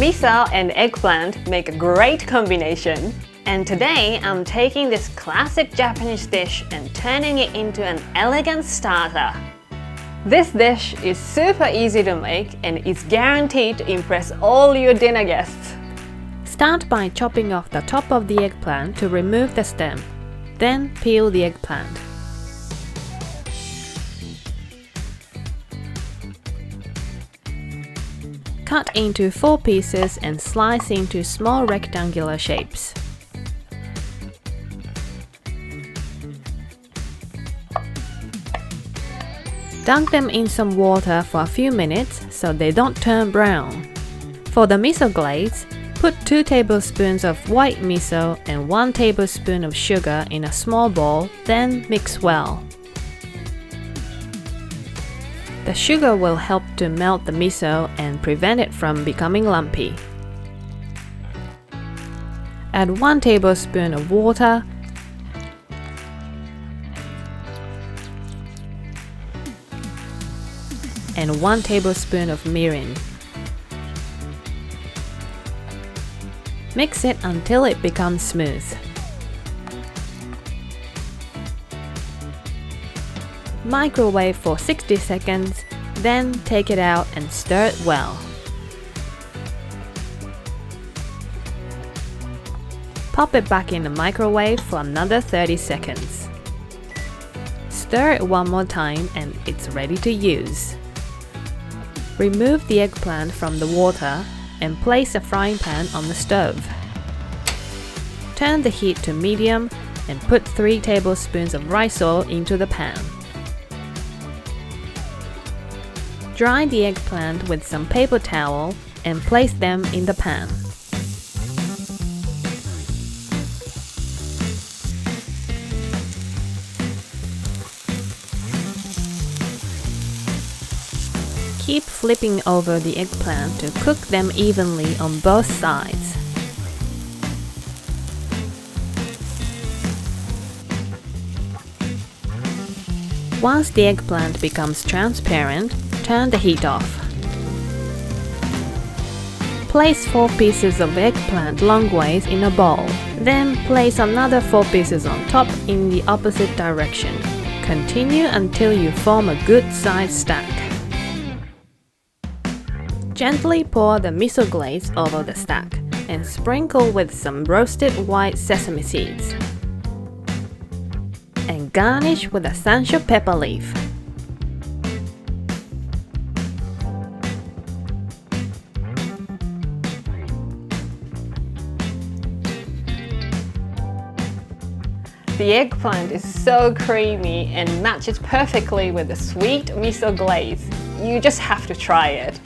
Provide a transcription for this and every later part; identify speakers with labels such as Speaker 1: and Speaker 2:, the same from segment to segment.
Speaker 1: Miso and eggplant make a great combination. And today I'm taking this classic Japanese dish and turning it into an elegant starter. This dish is super easy to make and is guaranteed to impress all your dinner guests.
Speaker 2: Start by chopping off the top of the eggplant to remove the stem. Then peel the eggplant. Cut into 4 pieces and slice into small rectangular shapes. Dunk them in some water for a few minutes so they don't turn brown. For the miso glaze, put 2 tablespoons of white miso and 1 tablespoon of sugar in a small bowl, then mix well. The sugar will help to melt the miso and prevent it from becoming lumpy. Add 1 tablespoon of water and 1 tablespoon of mirin. Mix it until it becomes smooth. Microwave for 60 seconds, then take it out and stir it well. Pop it back in the microwave for another 30 seconds. Stir it one more time and it's ready to use. Remove the eggplant from the water and place a frying pan on the stove. Turn the heat to medium and put 3 tablespoons of rice oil into the pan. Dry the eggplant with some paper towel and place them in the pan. Keep flipping over the eggplant to cook them evenly on both sides. Once the eggplant becomes transparent, turn the heat off. Place 4 pieces of eggplant longways in a bowl. Then place another 4 pieces on top in the opposite direction. Continue until you form a good sized stack. Gently pour the miso glaze over the stack and sprinkle with some roasted white sesame seeds. And garnish with a sansho pepper leaf.
Speaker 1: The eggplant is so creamy and matches perfectly with the sweet miso glaze. You just have to try it.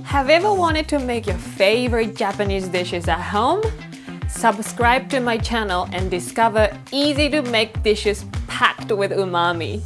Speaker 1: Have you ever wanted to make your favorite Japanese dishes at home? Subscribe to my channel and discover easy to make dishes packed with umami.